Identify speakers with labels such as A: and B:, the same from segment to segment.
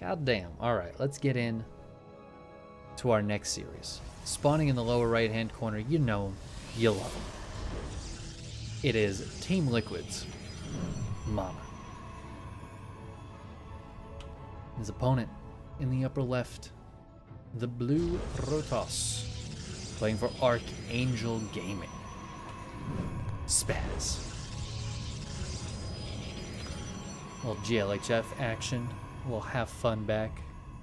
A: God damn. Alright, let's get in to our next series. Spawning in the lower right-hand corner, you know him, you love him. It is Team Liquid's MaNa. His opponent in the upper left, the blue Protoss, playing for Archangel Gaming. Spaz. A little GLHF action. We'll have fun back.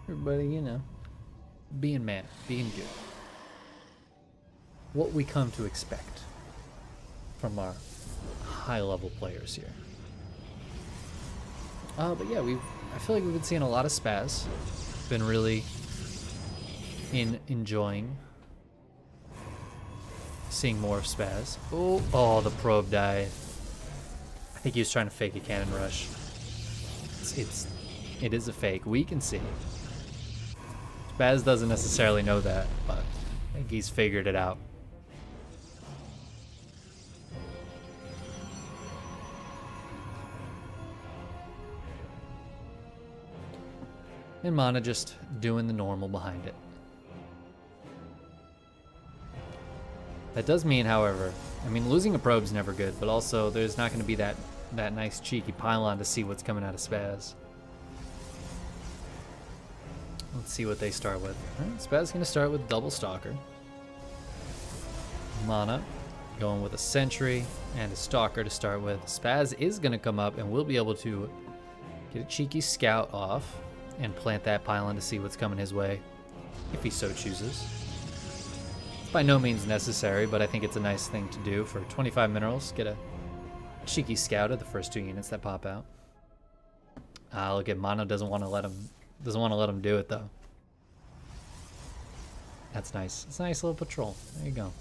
A: Everybody, you know, being MaNa, being good. What we come to expect from our high-level players here. But yeah, I feel like we've been seeing a lot of Spaz. Been really enjoying seeing more of Spaz. Oh, the probe died. I think he was trying to fake a cannon rush. It is a fake. We can see. Spaz doesn't necessarily know that, but I think he's figured it out. And MaNa just doing the normal behind it. That does mean, however, I mean, losing a probe's never good, but also there's not going to be that nice cheeky pylon to see what's coming out of Spaz. Let's see what they start with. All right, Spaz is going to start with double stalker. MaNa going with a sentry and a stalker to start with. Spaz is going to come up and we'll be able to get a cheeky scout off and plant that pylon to see what's coming his way, if he so chooses. It's by no means necessary, but I think it's a nice thing to do for 25 minerals. Get a cheeky scout of the first 2 units that pop out. Look at MaNa doesn't want to let him do it though. That's nice. It's a nice little patrol. There you go.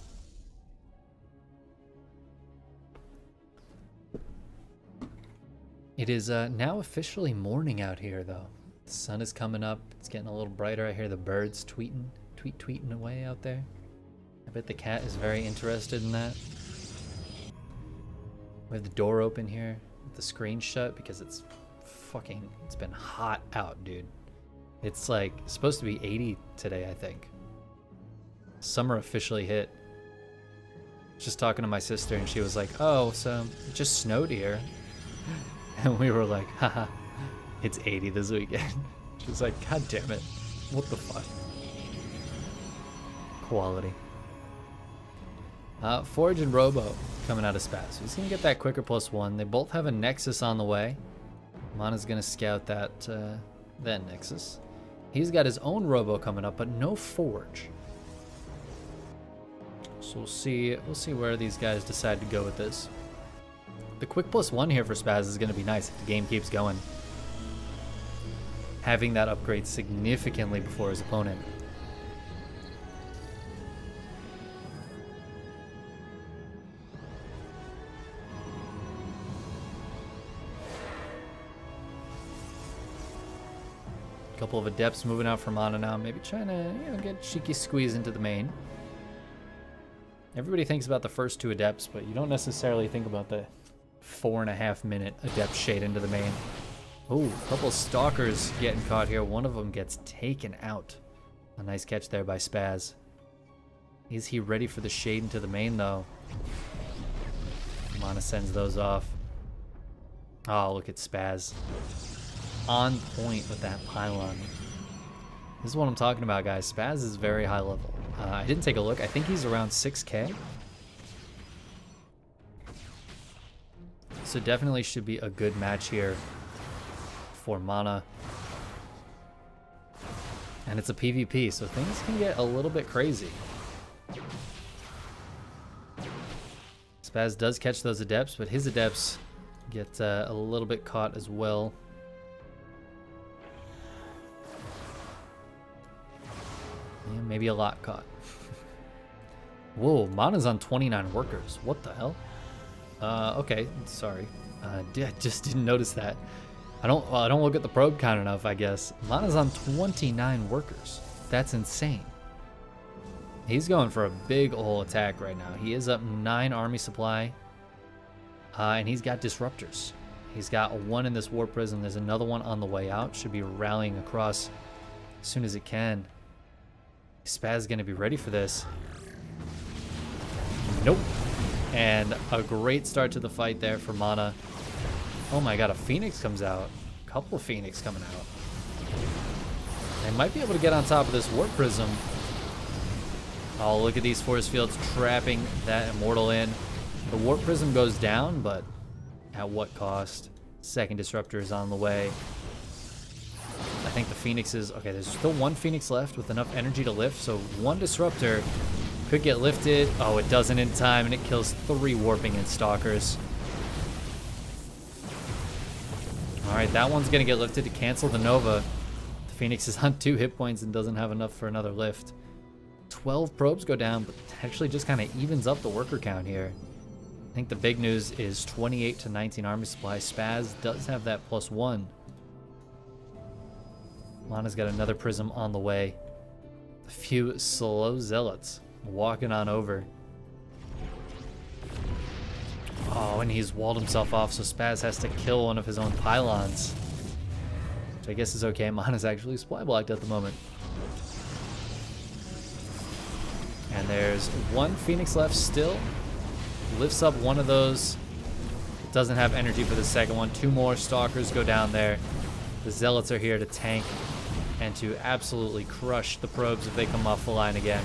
A: It is now officially morning out here though. The sun is coming up. It's getting a little brighter. I hear the birds tweeting away out there. I bet the cat is very interested in that. We have the door open here, the screen shut because it's been hot out, dude. It's like supposed to be 80 today, I think. Summer officially hit. Just talking to my sister and she was like, oh, so it just snowed here. And we were like, haha, it's 80 this weekend. She was like, god damn it. What the fuck? Quality. Forge and Robo coming out of Spaz. So he's gonna get that quicker +1. They both have a Nexus on the way. MaNa's gonna scout that Nexus. He's got his own Robo coming up, but no Forge. So we'll see where these guys decide to go with this. The quick +1 here for Spaz is gonna be nice if the game keeps going. Having that upgrade significantly before his opponent. Couple of adepts moving out for MaNa now, maybe trying to get cheeky squeeze into the main. Everybody thinks about the first 2 adepts, but you don't necessarily think about the 4.5 minute adept shade into the main. Oh, a couple of stalkers getting caught here. One of them gets taken out. A nice catch there by Spaz. Is he ready for the shade into the main though? MaNa sends those off. Oh, look at Spaz. On point with that pylon. This is what I'm talking about, guys. Spaz is very high level. I didn't take a look. I think he's around 6K. So definitely should be a good match here for MaNa. And it's a PvP, so things can get a little bit crazy. Spaz does catch those adepts, but his adepts get a little bit caught as well. Yeah, maybe a lot caught. Whoa, MaNa's on 29 workers. What the hell? Okay, sorry. I just didn't notice that. I don't look at the probe count enough, I guess. MaNa's on 29 workers. That's insane. He's going for a big ol' attack right now. He is up 9 army supply. And he's got disruptors. He's got one in this Warp Prism. There's another one on the way out. Should be rallying across as soon as it can. Spaz is going to be ready for this. Nope. And a great start to the fight there for MaNa. Oh my god, a Phoenix comes out. A couple of Phoenix coming out. They might be able to get on top of this Warp Prism. Oh, look at these force fields trapping that Immortal in. The Warp Prism goes down, but at what cost? Second Disruptor is on the way. I think the Phoenix is... Okay, there's still one Phoenix left with enough energy to lift, so one Disruptor could get lifted. Oh, it doesn't in time, and it kills 3 Warping and Stalkers. Alright, that one's going to get lifted to cancel the Nova. The Phoenix is on 2 hit points and doesn't have enough for another lift. 12 probes go down, but actually just kind of evens up the worker count here. I think the big news is 28 to 19 army supply. Spaz does have that +1. MaNa's got another prism on the way. A few slow zealots walking on over. Oh, and he's walled himself off, so Spaz has to kill one of his own pylons. Which I guess is okay. MaNa's actually supply blocked at the moment. And there's one Phoenix left still. Lifts up one of those. It doesn't have energy for the second one. 2 more Stalkers go down there. The Zealots are here to tank and to absolutely crush the probes if they come off the line again.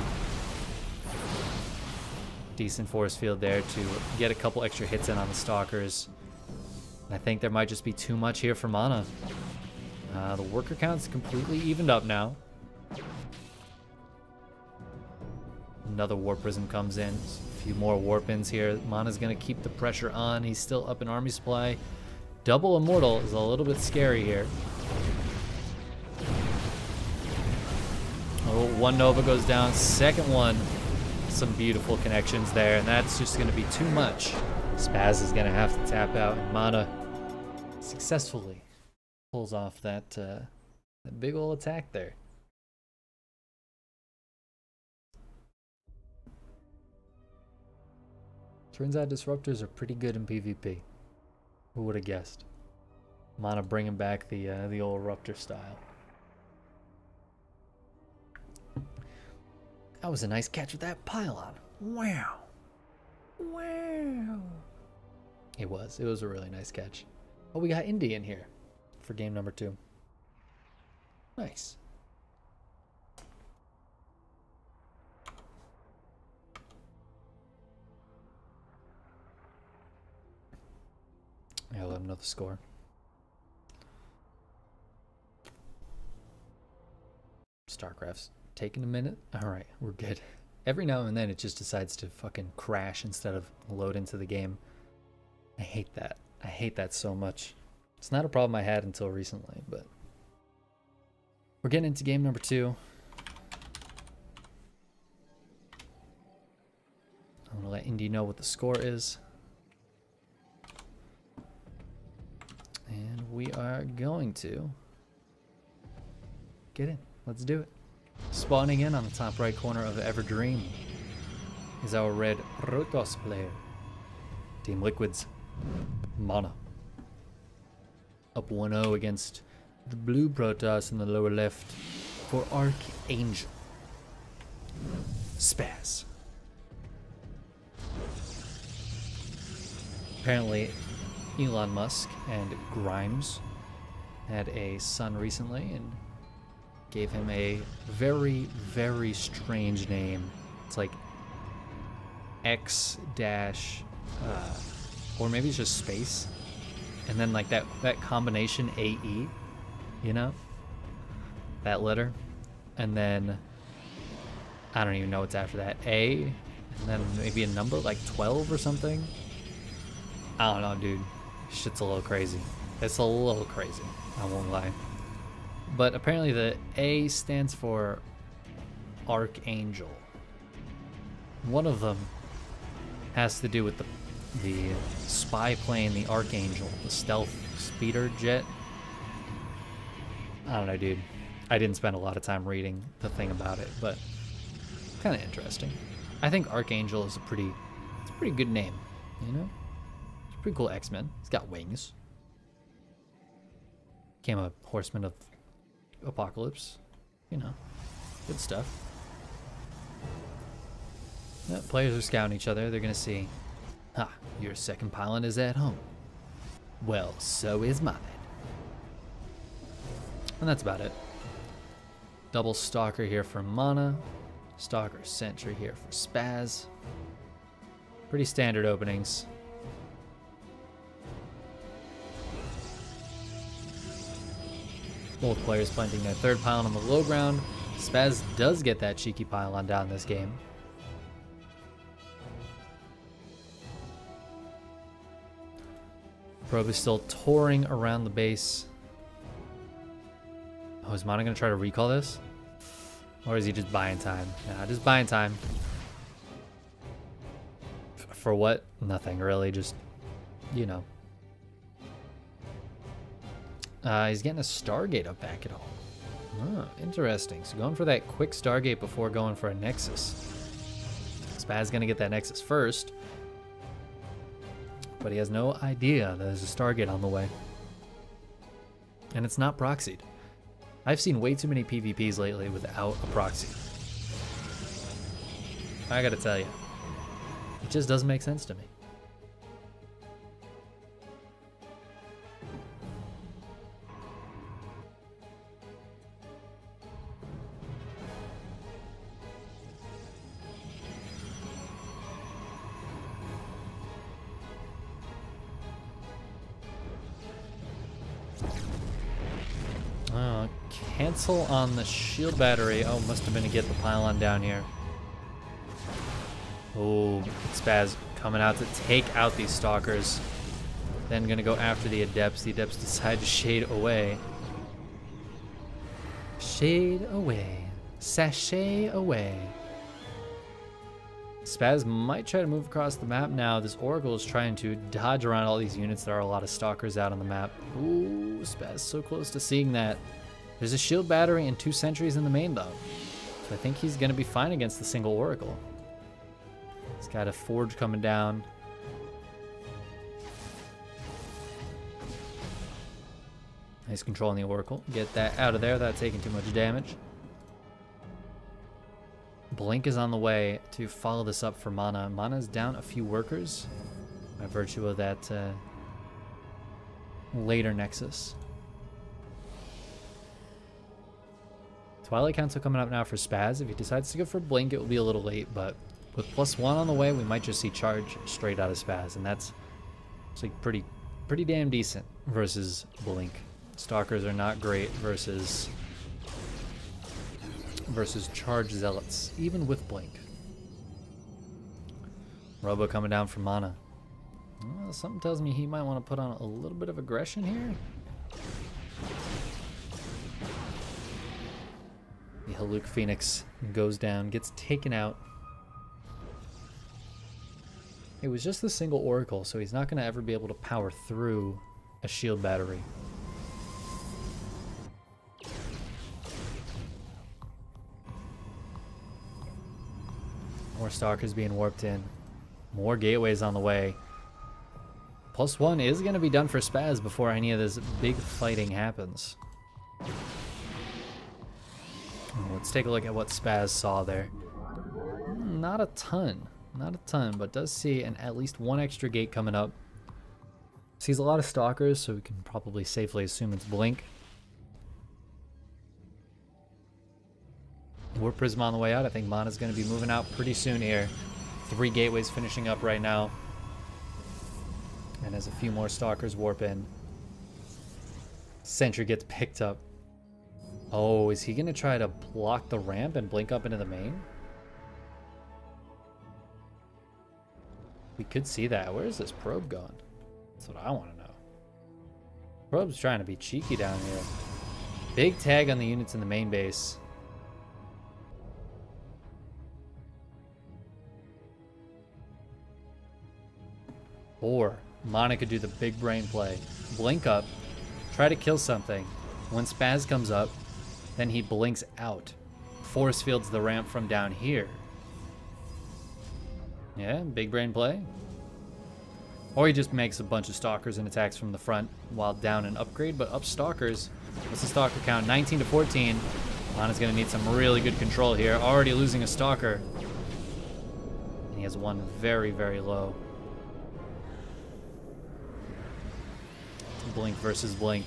A: Decent force field there to get a couple extra hits in on the Stalkers. I think there might just be too much here for MaNa. The worker count's completely evened up now. Another Warp Prism comes in. A few more Warp-ins here. MaNa's going to keep the pressure on. He's still up in army supply. Double Immortal is a little bit scary here. Oh, one Nova goes down. Second one. Some beautiful connections there, and that's just going to be too much. Spaz is going to have to tap out, and MaNa successfully pulls off that big ol' attack there. Turns out disruptors are pretty good in PvP. Who would have guessed? MaNa bringing back the old Ruptor style. That was a nice catch with that pylon. Wow. Wow. It was a really nice catch. Oh, we got Indy in here for game number 2. Nice. Yeah, I'll let him know the score. StarCraft's taking a minute. All right, we're good. Every now and then it just decides to fucking crash instead of load into the game. I hate that. I hate that so much. It's not a problem I had until recently, but we're getting into game number 2. I'm gonna let Indy know what the score is. And we are going to get in. Let's do it. Spawning in on the top right corner of Everdream is our red Protoss player. Team Liquid's MaNa. Up 1-0 against the blue Protoss in the lower left for Archangel. Spaz. Apparently, Elon Musk and Grimes had a son recently and gave him a very, very strange name. It's like X dash, or maybe it's just space, and then like that combination AE, you know, that letter, and then I don't even know what's after that, A, and then maybe a number like 12 or something. I don't know, dude. Shit's a little crazy. It's a little crazy, I won't lie. But apparently the A stands for Archangel. One of them has to do with the spy plane, the Archangel, the stealth speeder jet. I don't know, dude. I didn't spend a lot of time reading the thing about it, but kind of interesting. I think Archangel is a pretty good name, you know? It's a pretty cool X-Men. He's got wings. Became a horseman of apocalypse. You know, good stuff. Yep, players are scouting each other. They're gonna see, ha, your second pylon is at home. Well, so is mine. And that's about it. Double Stalker here for MaNa. Stalker Sentry here for Spaz. Pretty standard openings. Both players planting their third pylon on the low ground. Spaz does get that cheeky pylon down this game. Probe is still touring around the base. Oh, is MaNa gonna try to recall this? Or is he just buying time? Nah, just buying time. For what? Nothing really, just, you know. He's getting a Stargate up back at home. Oh, interesting. So going for that quick Stargate before going for a Nexus. Spaz gonna get that Nexus first. But he has no idea that there's a Stargate on the way. And it's not proxied. I've seen way too many PvPs lately without a proxy. I gotta tell you, it just doesn't make sense to me. Cancel on the shield battery. Oh, must have been to get the pylon down here. Oh, Spaz coming out to take out these stalkers. Then gonna go after the adepts. The adepts decide to shade away. Shade away. Sashay away. Spaz might try to move across the map now. This Oracle is trying to dodge around all these units. There are a lot of stalkers out on the map. Ooh, Spaz so close to seeing that. There's a shield battery and 2 sentries in the main though. So I think he's gonna be fine against the single Oracle. He's got a forge coming down. He's controlling the Oracle. Get that out of there without taking too much damage. Blink is on the way to follow this up for MaNa. MaNa's down a few workers by virtue of that later Nexus. Twilight Council coming up now for Spaz. If he decides to go for Blink, it will be a little late, but with +1 on the way, we might just see charge straight out of Spaz, and that's like pretty damn decent versus Blink. Stalkers are not great versus charge zealots, even with Blink. Robo coming down from MaNa. Well, something tells me he might want to put on a little bit of aggression here. The Haluk Phoenix goes down, gets taken out. It was just the single Oracle, so he's not going to ever be able to power through a shield battery. More Stalkers being warped in. More gateways on the way. +1 is going to be done for Spaz before any of this big fighting happens. Let's take a look at what Spaz saw there. Not a ton, but does see at least 1 extra gate coming up. Sees a lot of stalkers, so we can probably safely assume it's Blink. Warp Prism on the way out. I think MaNa's going to be moving out pretty soon here. 3 gateways finishing up right now. And as a few more stalkers warp in, Sentry gets picked up. Oh, is he going to try to block the ramp and Blink up into the main? We could see that. Where is this probe going? That's what I want to know. Probe's trying to be cheeky down here. Big tag on the units in the main base. Or MaNa could do the big brain play. Blink up, try to kill something. When Spaz comes up, then he blinks out. Force fields the ramp from down here. Yeah, big brain play. Or he just makes a bunch of stalkers and attacks from the front while down an upgrade, but up stalkers. What's the stalker count? 19 to 14. MaNa's gonna need some really good control here. Already losing a stalker. And he has one very, very low. Blink versus blink.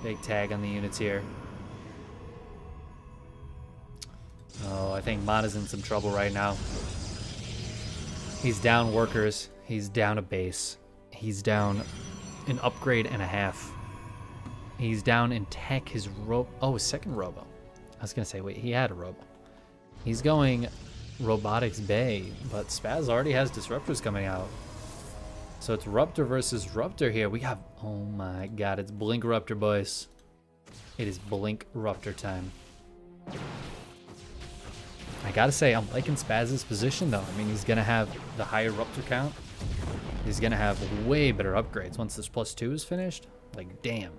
A: Big tag on the units here. Oh, I think MaNa's in some trouble right now. He's down workers. He's down a base. He's down an upgrade and a half. He's down in tech. His his second robo. I was gonna say, wait, he had a robo. He's going robotics bay, but Spaz already has disruptors coming out. So it's Ruptor versus Ruptor here. We have, oh my god, it's Blink Ruptor, boys. It is Blink Ruptor time. I gotta say, I'm liking Spaz's position though. I mean, he's gonna have the higher Ruptor count. He's gonna have way better upgrades once this +2 is finished. Like, damn.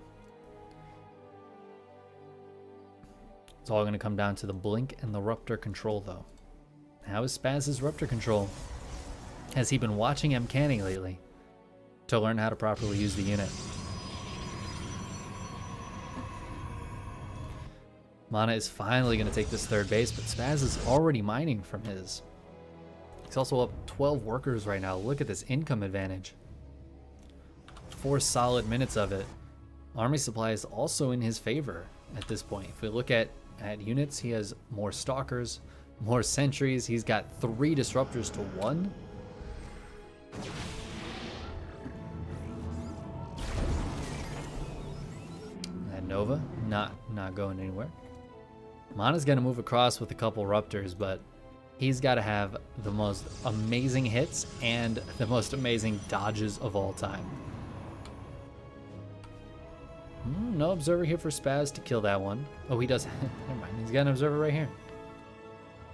A: It's all gonna come down to the Blink and the Ruptor control though. How is Spaz's Ruptor control? Has he been watching MCanning lately to learn how to properly use the unit? MaNa is finally going to take this third base, but Spaz is already mining from his. He's also up 12 workers right now. Look at this income advantage. 4 solid minutes of it. Army supply is also in his favor at this point. If we look at units, he has more stalkers, more sentries. He's got 3 disruptors to 1. And Nova, not going anywhere. MaNa's gonna move across with a couple Ruptors, but he's gotta have the most amazing hits and the most amazing dodges of all time. No observer here for Spaz to kill that one. Oh, he does. Never mind, he's got an observer right here.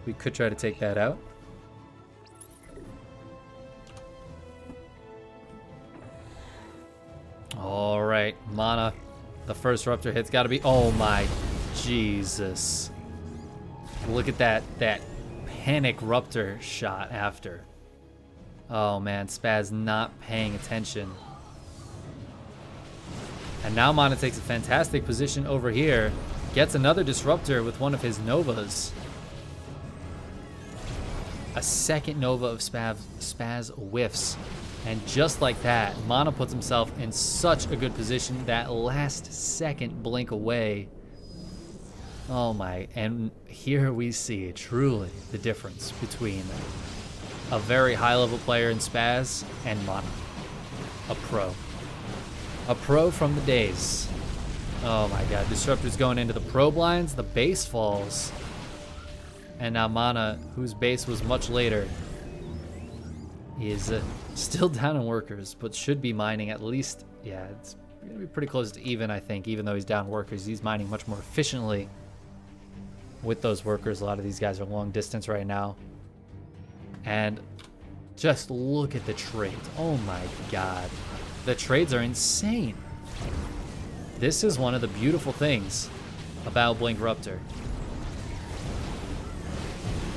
A: We could try to take that out. All right, MaNa, the first Ruptor hit's gotta be, oh my Jesus. Look at that panic Ruptor shot after. Oh man, Spaz not paying attention. And now MaNa takes a fantastic position over here. Gets another disruptor with one of his Novas. A second Nova of Spaz whiffs. And just like that, MaNa puts himself in such a good position. That last second blink away. Oh my, and here we see truly the difference between a very high level player in Spaz and MaNa. A pro. A pro from the days. Oh my god, Disruptor's going into the pro blinds, the base falls. And now MaNa, whose base was much later, is still down in workers, but should be mining at least, yeah, it's gonna be pretty close to even, I think. Even though he's down workers, he's mining much more efficiently with those workers. A lot of these guys are long distance right now. And just look at the trades. Oh my god. The trades are insane. This is one of the beautiful things about Blink Ruptor.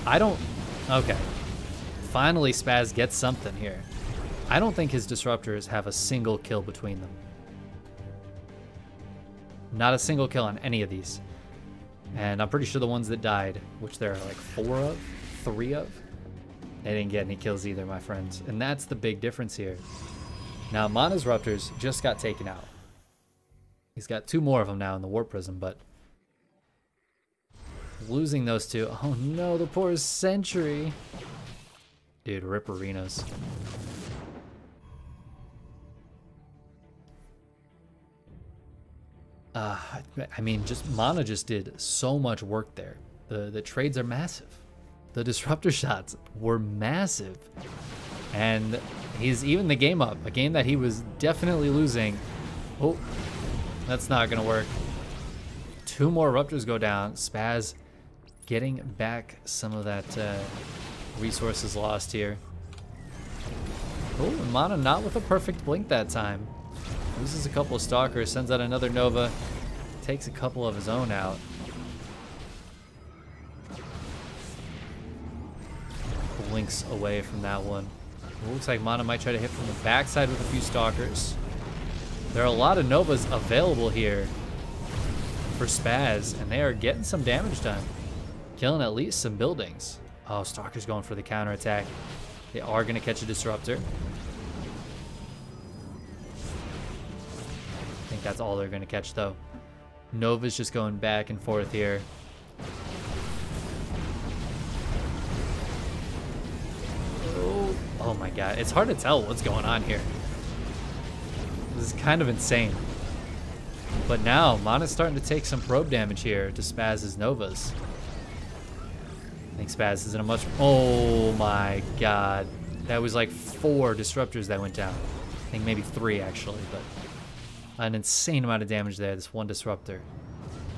A: Okay. Finally, Spaz gets something here. I don't think his disruptors have a single kill between them. Not a single kill on any of these. And I'm pretty sure the ones that died, which there are like 3 of, they didn't get any kills either, my friends. And that's the big difference here. Now, MaNa's Ruptors just got taken out. He's got 2 more of them now in the Warp Prism, but losing those 2. Oh no, the poor Sentry. Dude, rip arenas. I mean, MaNa just did so much work there. The trades are massive. The disruptor shots were massive. And he's even the game up. A game that he was definitely losing. Oh, that's not gonna work. 2 more Ruptors go down. Spaz getting back some of that resources lost here. Oh, and MaNa not with a perfect blink that time. Loses a couple of Stalkers, sends out another Nova, takes a couple of his own out. Blinks away from that one. Looks like MaNa might try to hit from the backside with a few Stalkers. There are a lot of Novas available here for Spaz, and they are getting some damage done. Killing at least some buildings. Oh, Stalker's going for the counterattack. They are going to catch a Disruptor. I think that's all they're going to catch, though. Nova's just going back and forth here. Oh my god, it's hard to tell what's going on here. This is kind of insane. But now, MaNa's starting to take some probe damage here to Spaz's Novas. I think Spaz is in a much... Oh my god. That was like 4 Disruptors that went down. I think maybe 3 actually, but... An insane amount of damage there, this one Disruptor.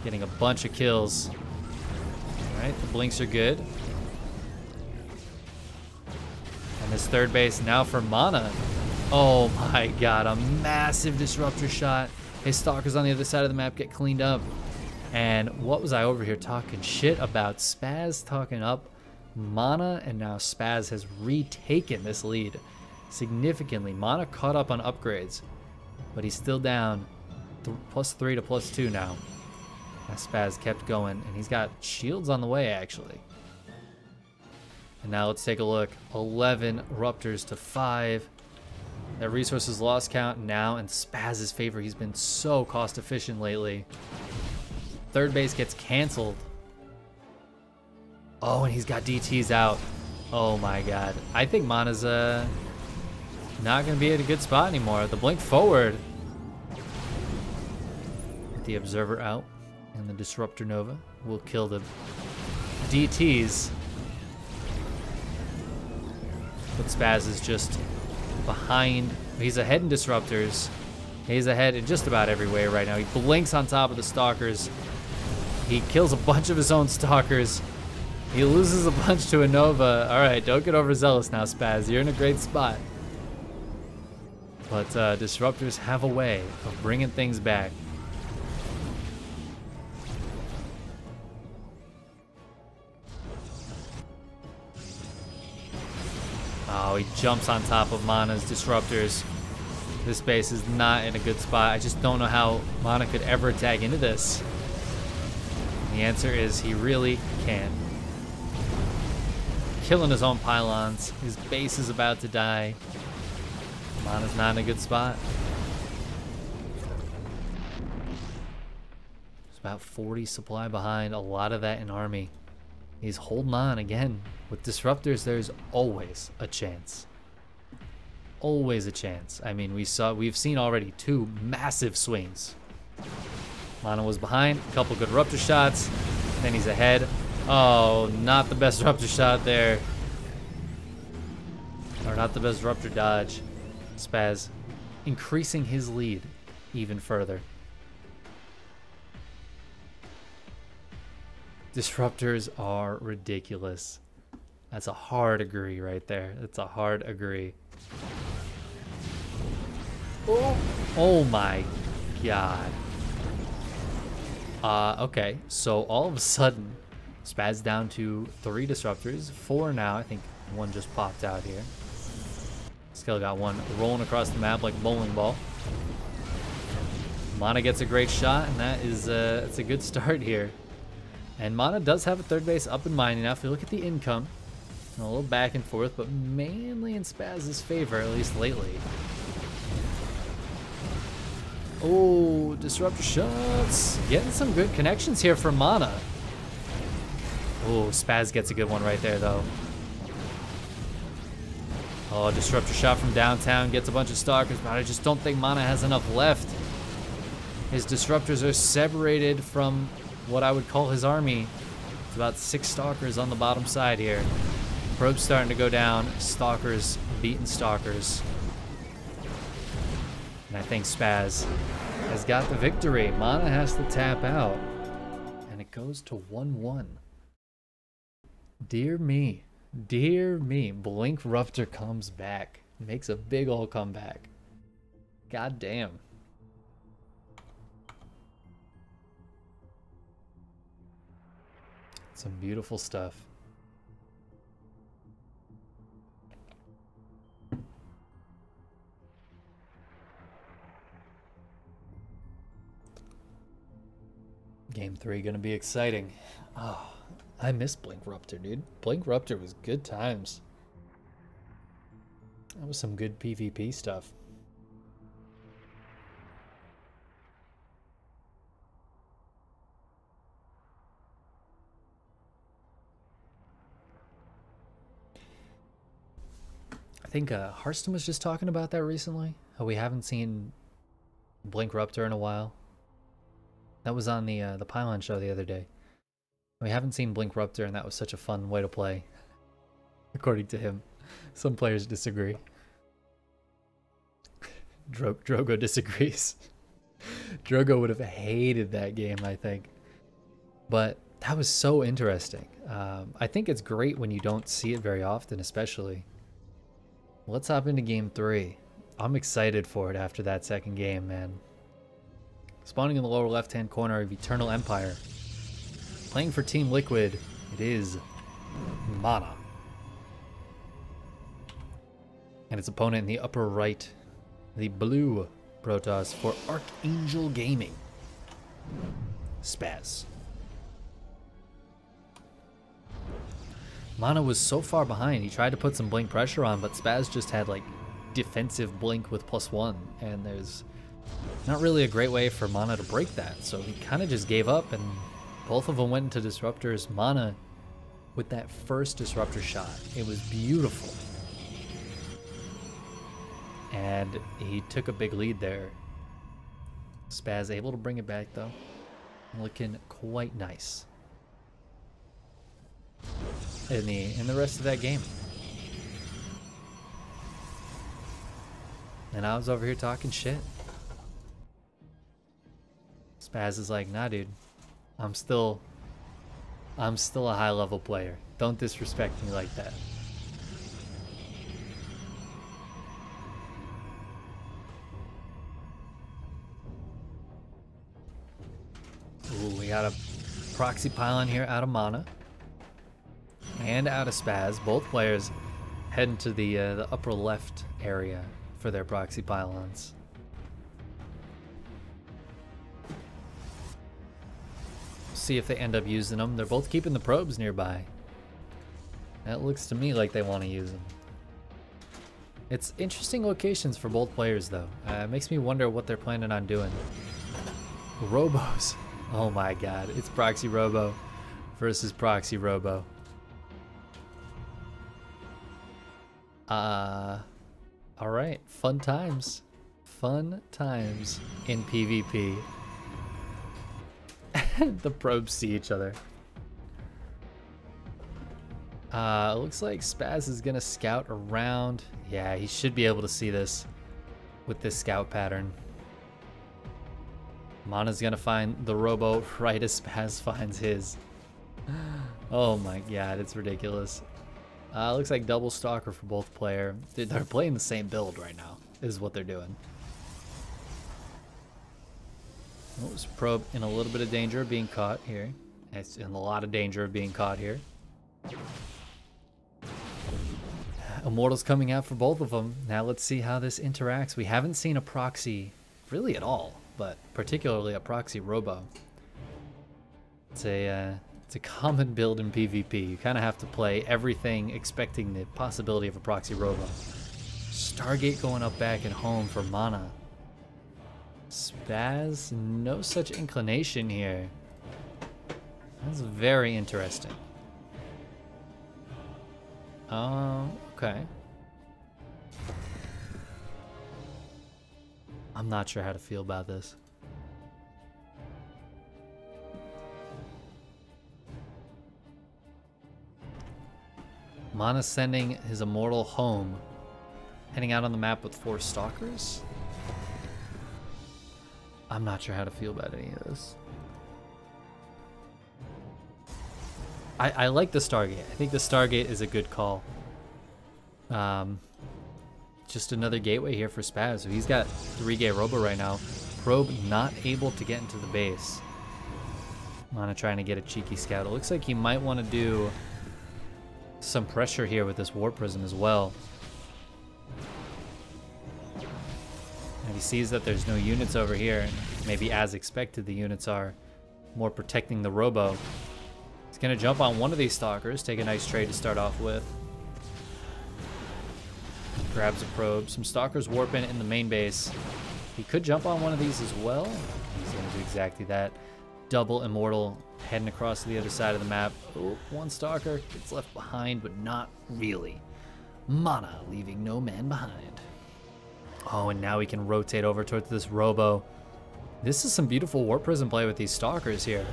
A: Getting a bunch of kills. Alright, the blinks are good. And this third base now for MaNa. Oh my god, a massive Disruptor shot. His Stalkers on the other side of the map get cleaned up. And what was I over here talking shit about? Spaz talking up MaNa, and now Spaz has retaken this lead significantly. MaNa caught up on upgrades, but he's still down +3 to +2 now. As Spaz kept going, and he's got shields on the way actually. And now let's take a look. 11 Ruptors to 5. That resources lost count now in Spaz's favor. He's been so cost efficient lately. Third base gets canceled. Oh, and he's got DTs out. Oh my god. I think MaNa's not going to be at a good spot anymore. The blink forward. With the Observer out and the Disruptor Nova will kill the DTs. But Spaz is just behind. He's ahead in Disruptors. He's ahead in just about every way right now. He blinks on top of the Stalkers. He kills a bunch of his own Stalkers. He loses a bunch to a Nova. All right, don't get overzealous now, Spaz. You're in a great spot. But Disruptors have a way of bringing things back. Oh, he jumps on top of MaNa's Disruptors. This base is not in a good spot. I just don't know how MaNa could ever attack into this. And the answer is he really can. Killing his own pylons. His base is about to die. MaNa's not in a good spot. There's about 40 supply behind. A lot of that in army. He's holding on again. With Disruptors, there's always a chance. Always a chance. I mean, we've seen already 2 massive swings. MaNa was behind, a couple good Ruptor shots, then he's ahead. Oh, not the best Ruptor shot there. Or not the best Ruptor dodge. Spaz increasing his lead even further. Disruptors are ridiculous. That's a hard agree right there. That's a hard agree. Oh my god. Okay, so all of a sudden, Spaz down to 3 Disruptors, 4 now. I think 1 just popped out here. Still got 1 rolling across the map like a bowling ball. MaNa gets a great shot, and that is it's a good start here. And MaNa does have a third base up and mining now. If you look at the income, a little back and forth, but mainly in Spaz's favor, at least lately. Oh, Disruptor shots. Getting some good connections here for MaNa. Oh, Spaz gets a good one right there, though. Oh, Disruptor shot from downtown. Gets a bunch of Stalkers, but I just don't think MaNa has enough left. His Disruptors are separated from what I would call his army. It's about 6 Stalkers on the bottom side here. Probe's starting to go down. Stalkers beating Stalkers. And I think Spaz has got the victory. MaNa has to tap out. And it goes to 1-1. Dear me. Dear me. Blink Ruptor comes back. Makes a big old comeback. God damn. Some beautiful stuff. Game 3 gonna be exciting. Oh, I miss Blink Ruptor, dude. Blink Ruptor was good times. That was some good PvP stuff. I think Harston was just talking about that recently. How we haven't seen Blink Ruptor in a while. That was on the Pylon show the other day. We haven't seen Blink Ruptor, and that was such a fun way to play, according to him. Some players disagree. Drogo disagrees. Drogo would have hated that game, I think. But that was so interesting. I think it's great when you don't see it very often, especially. Let's hop into game 3. I'm excited for it after that second game, man. Spawning in the lower left-hand corner of Eternal Empire. Playing for Team Liquid, it is MaNa. And its opponent in the upper right, the blue Protoss for Archangel Gaming, Spaz. MaNa was so far behind, he tried to put some blink pressure on, but Spaz just had like defensive blink with +1, and there's not really a great way for MaNa to break that, so he kind of just gave up, and both of them went into disruptors. MaNa with that first disruptor shot, it was beautiful. And he took a big lead there. Spaz able to bring it back though. Looking quite nice in the rest of that game. And I was over here talking shit. Spaz is like, nah dude, I'm still a high level player. Don't disrespect me like that. Ooh, we got a proxy pylon here out of MaNa and out of Spaz. Both players heading to the upper left area for their proxy pylons. See if they end up using them. They're both keeping the probes nearby. That looks to me like they want to use them. It's interesting locations for both players though. It makes me wonder what they're planning on doing. Robos. Oh my god, it's Proxy Robo versus Proxy Robo. Alright, fun times. Fun times in PvP. The probes see each other. Looks like Spaz is gonna scout around. Yeah, he should be able to see this with this scout pattern. MaNa's gonna find the Robo right as Spaz finds his. Oh my god, it's ridiculous. Looks like double stalker for both player. They're playing the same build right now, is what they're doing. Oh, this probe in a little bit of danger of being caught here. It's in a lot of danger of being caught here. Immortals coming out for both of them. Now let's see how this interacts. We haven't seen a proxy really at all, but particularly a proxy Robo. It's a common build in PvP. You kind of have to play everything expecting the possibility of a proxy Robo. Stargate going up back and home for MaNa. Spaz, no such inclination here. That's very interesting. Okay. I'm not sure how to feel about this. MaNa sending his immortal home, heading out on the map with 4 stalkers. I'm not sure how to feel about any of this. I like the Stargate. I think the Stargate is a good call. Just another gateway here for Spaz. So he's got 3-gate Robo right now. Probe not able to get into the base. MaNa trying to get a cheeky scout. It looks like he might want to do some pressure here with this War Prism as well. And he sees that there's no units over here. And maybe as expected, the units are more protecting the Robo. He's going to jump on one of these Stalkers, take a nice trade to start off with. Grabs a probe. Some Stalkers warping in the main base. He could jump on one of these as well. He's going to do exactly that. Double Immortal heading across to the other side of the map. Oh, one Stalker gets left behind, but not really. MaNa leaving no man behind. Oh, and now we can rotate over towards this Robo. This is some beautiful Warp Prism play with these Stalkers here.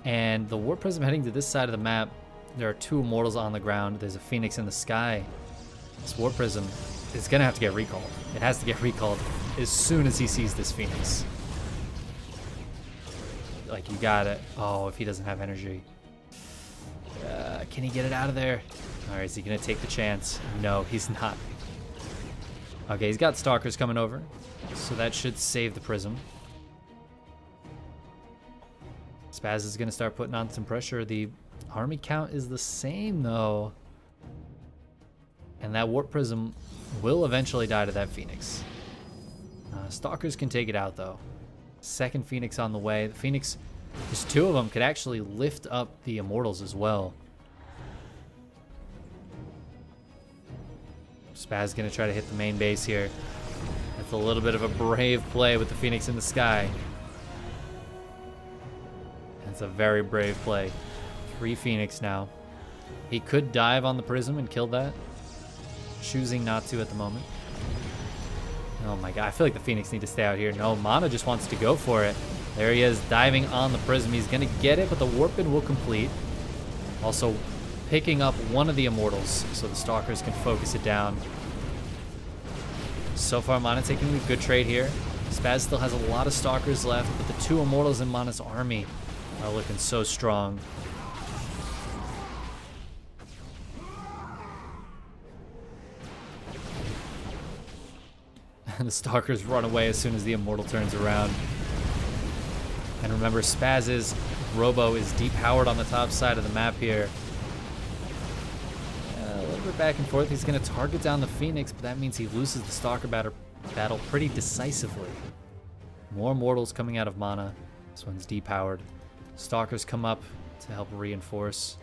A: And the Warp Prism heading to this side of the map. There are two Immortals on the ground. There's a Phoenix in the sky. This Warp Prism is going to have to get recalled. It has to get recalled as soon as he sees this Phoenix. Like, you got it. Oh, if he doesn't have energy. Can he get it out of there? All right, is he going to take the chance? No, he's not. Okay, he's got Stalkers coming over, so that should save the Prism. Spaz is going to start putting on some pressure. The army count is the same, though. And that Warp Prism will eventually die to that Phoenix. Stalkers can take it out, though. Second Phoenix on the way. The Phoenix, there's two of them, could actually lift up the Immortals as well. Spaz going to try to hit the main base here. That's a little bit of a brave play with the Phoenix in the sky. That's a very brave play. 3 Phoenix now. He could dive on the Prism and kill that. Choosing not to at the moment. Oh my god, I feel like the Phoenix need to stay out here. No, MaNa just wants to go for it. There he is, diving on the Prism. He's going to get it, but the Warpin will complete. Also, picking up one of the Immortals so the Stalkers can focus it down. So far, MaNa taking a good trade here. Spaz still has a lot of Stalkers left, but the 2 Immortals in MaNa's army are looking so strong. And the Stalkers run away as soon as the Immortal turns around. And remember, Spaz's Robo is depowered on the top side of the map here. A little bit back and forth. He's going to target down the Phoenix, but that means he loses the Stalker battle pretty decisively. More Mortals coming out of MaNa. This one's depowered. Stalkers come up to help reinforce.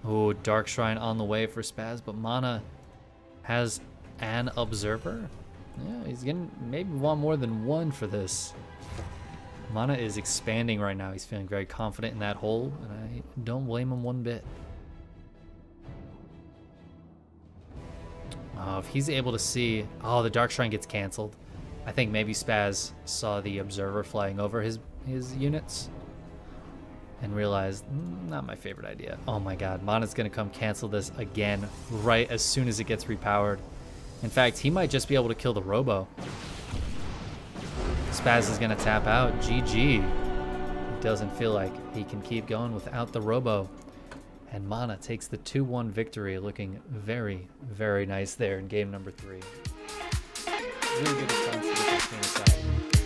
A: Oh, Dark Shrine on the way for Spaz, but MaNa has an Observer. Yeah, he's getting maybe want more than one for this. MaNa is expanding right now. He's feeling very confident in that hole, and I don't blame him one bit. Oh, if he's able to see... Oh, the Dark Shrine gets canceled. I think maybe Spaz saw the Observer flying over his units and realized, not my favorite idea. Oh my god, MaNa's going to come cancel this again right as soon as it gets repowered. In fact, he might just be able to kill the Robo. Spaz is going to tap out. GG. It doesn't feel like he can keep going without the Robo. And MaNa takes the 2-1 victory, looking very, very nice there in game number 3. Really good response to get this game aside.